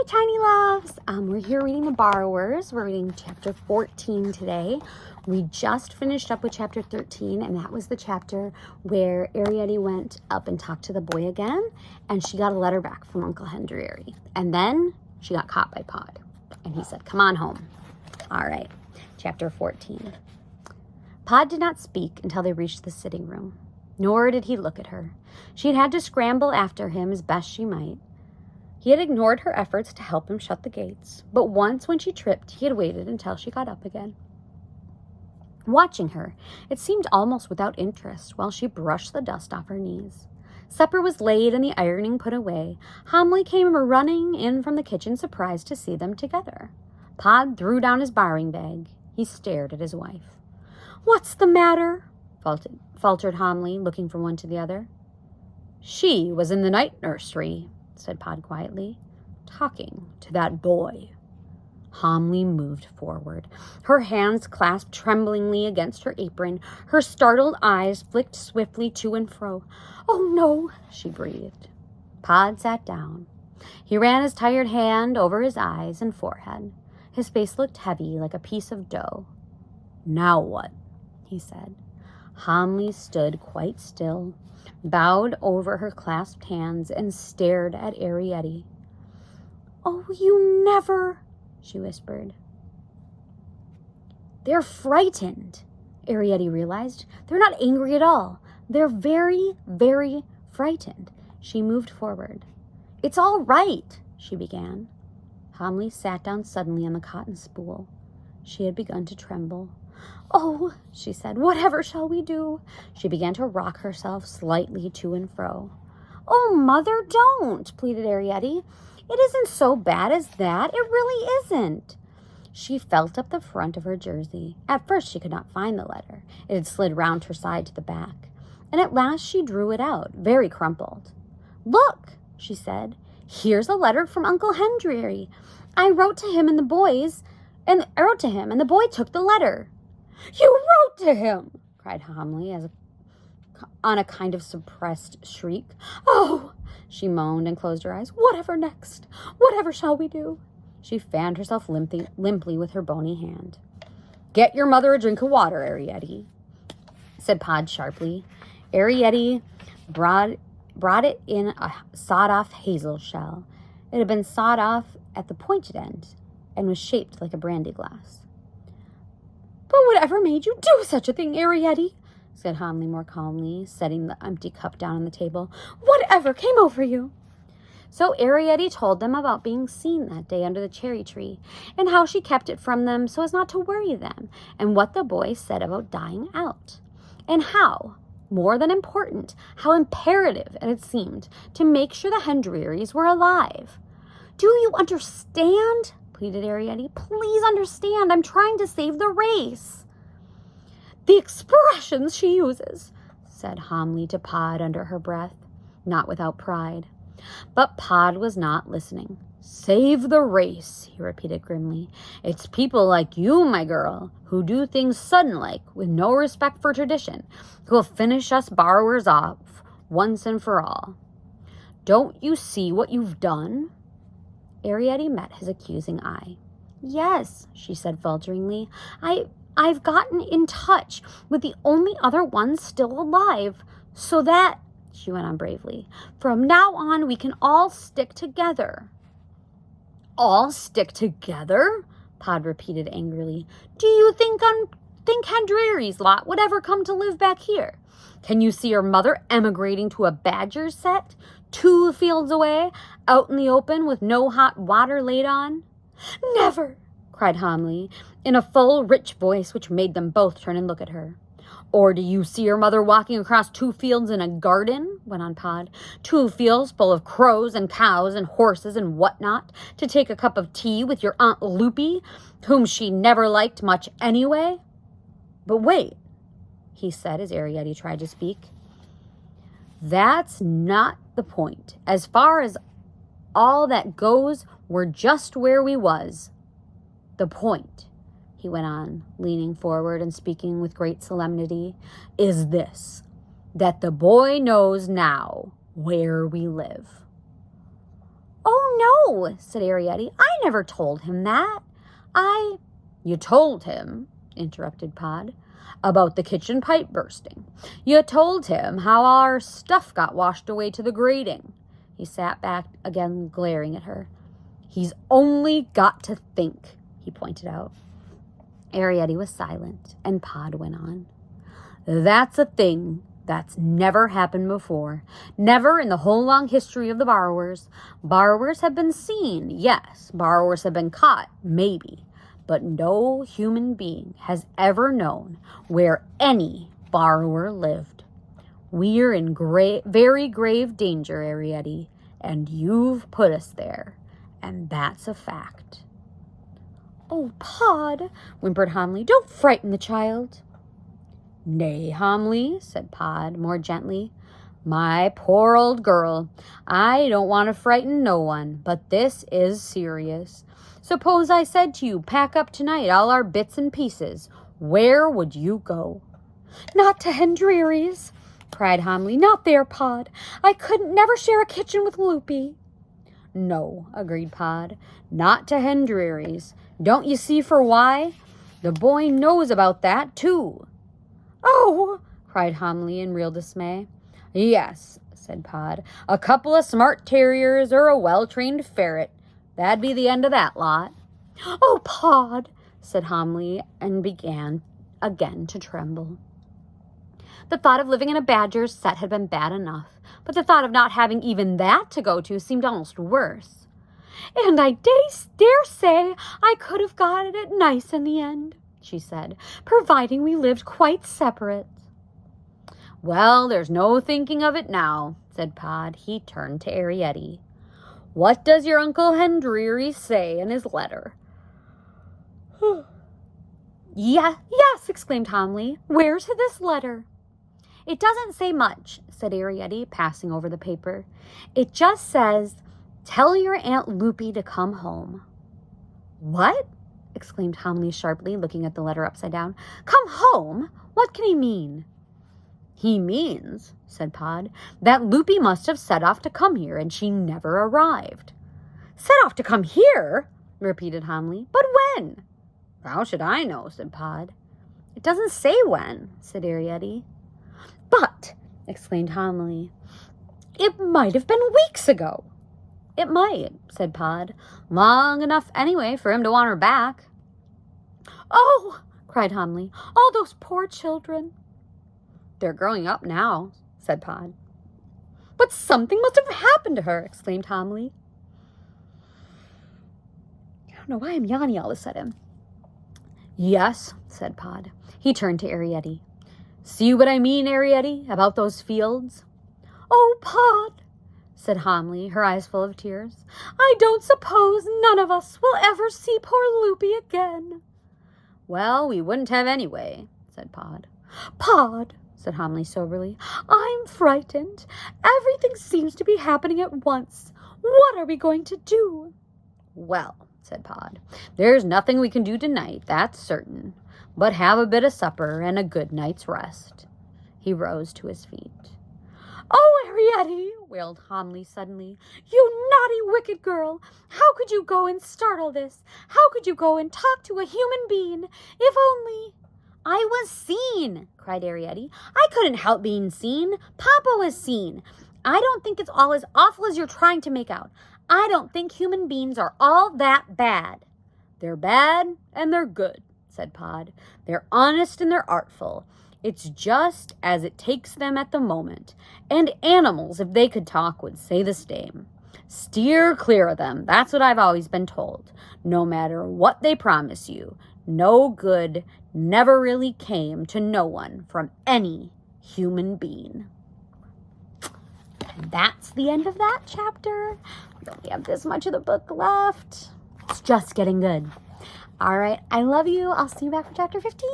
Hi, Tiny Loves. We're here reading The Borrowers. We're reading chapter 14 today. We just finished up with chapter 13, and that was the chapter where Arrietty went up and talked to the boy again, and she got a letter back from Uncle Henry. And then she got caught by Pod, and he said, "Come on home." All right, chapter 14. Pod did not speak until they reached the sitting room, nor did he look at her. She had had to scramble after him as best she might. He had ignored her efforts to help him shut the gates, but once when she tripped, he had waited until she got up again. Watching her, it seemed almost without interest while she brushed the dust off her knees. Supper was laid and the ironing put away. Homily came running in from the kitchen, surprised to see them together. Pod threw down his borrowing bag. He stared at his wife. "What's the matter?" faltered Homily, looking from one to the other. "She was in the night nursery," said Pod quietly, "talking to that boy." Homily moved forward. Her hands clasped tremblingly against her apron. Her startled eyes flicked swiftly to and fro. "Oh, no," she breathed. Pod sat down. He ran his tired hand over his eyes and forehead. His face looked heavy like a piece of dough. "Now what?" he said. Homily stood quite still, bowed over her clasped hands, and stared at Arrietty. "Oh, you never," she whispered. "They're frightened," Arrietty realized. "They're not angry at all. They're very, very frightened." She moved forward. "It's all right," she began. Homily sat down suddenly on the cotton spool. She had begun to tremble. "Oh," she said, "whatever shall we do?" She began to rock herself slightly to and fro. "Oh, Mother, don't," pleaded Arrietty. "It isn't so bad as that. It really isn't." She felt up the front of her jersey. At first she could not find the letter. It had slid round her side to the back. And at last she drew it out, very crumpled. "Look," she said. "Here's a letter from Uncle Henry. I wrote to him and the boy took the letter." "You wrote to him!" cried Homily on a kind of suppressed shriek. "Oh!" she moaned and closed her eyes. "Whatever next? Whatever shall we do?" She fanned herself limply with her bony hand. "Get your mother a drink of water, Arrietty," said Pod sharply. Arrietty brought it in a sawed-off hazel shell. It had been sawed off at the pointed end and was shaped like a brandy glass. "But whatever made you do such a thing, Arrietty?" said Homily more calmly, setting the empty cup down on the table. "Whatever came over you?" So Arrietty told them about being seen that day under the cherry tree, and how she kept it from them so as not to worry them, and what the boy said about dying out, and how, more than important, how imperative it had seemed to make sure the Hendrys were alive. "Do you understand?" pleaded Arrietty. "Please understand. I'm trying to save the race." "The expressions she uses," said Homily to Pod under her breath, not without pride. But Pod was not listening. "Save the race," he repeated grimly. "It's people like you, my girl, who do things sudden-like, with no respect for tradition, who will finish us borrowers off once and for all. Don't you see what you've done?" Arrietty met his accusing eye. "Yes," she said falteringly. I've gotten in touch with the only other ones still alive, so that," she went on bravely, "from now on we can all stick together." "All stick together?" Pod repeated angrily. "Do you think Hendry's lot would ever come to live back here? Can you see your mother emigrating to a badger set, 2 fields away, out in the open with no hot water laid on?" "Never!" cried Homily, in a full, rich voice which made them both turn and look at her. "Or do you see your mother walking across 2 fields in a garden?" went on Pod. "2 fields full of crows and cows and horses and whatnot, to take a cup of tea with your Aunt Loopy, whom she never liked much anyway?" "But wait," he said as Arrietty tried to speak. "That's not the point. As far as all that goes, we're just where we was. The point," he went on, leaning forward and speaking with great solemnity, "is this, that the boy knows now where we live." "Oh, No, said Arrietty. I never told him that. You told him, interrupted Pod, about the kitchen pipe bursting. You told him how our stuff got washed away to the grating. He sat back again, glaring at her. He's only got to think, he pointed out. Arrietty was silent, and Pod went on. That's a thing that's never happened before. Never in the whole long history of the borrowers. Borrowers have been seen, yes. Borrowers have been caught, maybe. But no human being has ever known where any borrower lived. We're in very grave danger, Arrietty, and you've put us there, and that's a fact. Oh, Pod, whimpered Homley, don't frighten the child. Nay, Homley, said Pod more gently. My poor old girl, I don't want to frighten no one, but this is serious. Suppose I said to you, pack up tonight all our bits and pieces. Where would you go? Not to Hendreary's, cried Homley. Not there, Pod. I couldn't never share a kitchen with Loopy. No, agreed Pod. Not to Hendreary's. Don't you see for why? The boy knows about that, too. Oh, cried Homley in real dismay. Yes, said Pod. A couple of smart terriers or a well-trained ferret. That'd be the end of that lot. Oh, Pod, said Homley, and began again to tremble. The thought of living in a badger's set had been bad enough, but the thought of not having even that to go to seemed almost worse. And I dare say I could have got it nice in the end, she said, providing we lived quite separate. Well, there's no thinking of it now, said Pod. He turned to Arrietty. What does your Uncle Hendreary say in his letter? Yes, exclaimed Homley. Where's this letter? It doesn't say much, said Arrietty, passing over the paper. It just says, tell your Aunt Loopy to come home. What? Exclaimed Homley sharply, looking at the letter upside down. Come home? What can he mean? He means, said Pod, that Loopy must have set off to come here, and she never arrived. Set off to come here? Repeated Homley. But when? How should I know, said Pod. It doesn't say when, said Arrietty. But, exclaimed Homley, it might have been weeks ago. It might, said Pod. Long enough anyway for him to want her back. Oh, cried Homley, all those poor children. They're growing up now, said Pod. But something must have happened to her, exclaimed Homley. I don't know why I'm yawning all of a sudden. Yes, said Pod. He turned to Arrietty. See what I mean, Arrietty, about those fields? Oh, Pod, said Homley, her eyes full of tears. I don't suppose none of us will ever see poor Loopy again. Well, we wouldn't have anyway, said Pod. Pod, said Homley soberly, I'm frightened. Everything seems to be happening at once. What are we going to do? Well, said Pod, there's nothing we can do tonight, that's certain, but have a bit of supper and a good night's rest. He rose to his feet. Oh, Arrietty, wailed Homley suddenly, you naughty, wicked girl. How could you go and start all this? How could you go and talk to a human being? If only... I was seen, cried Arrietty. I couldn't help being seen. Papa was seen. I don't think it's all as awful as you're trying to make out. I don't think human beings are all that bad. They're bad and they're good, said Pod. They're honest and they're artful. It's just as it takes them at the moment. And animals, if they could talk, would say the same. Steer clear of them. That's what I've always been told. No matter what they promise you, no good never really came to no one from any human being. And that's the end of that chapter. We only have this much of the book left. It's just getting good. All right, I love you. I'll see you back for chapter 15.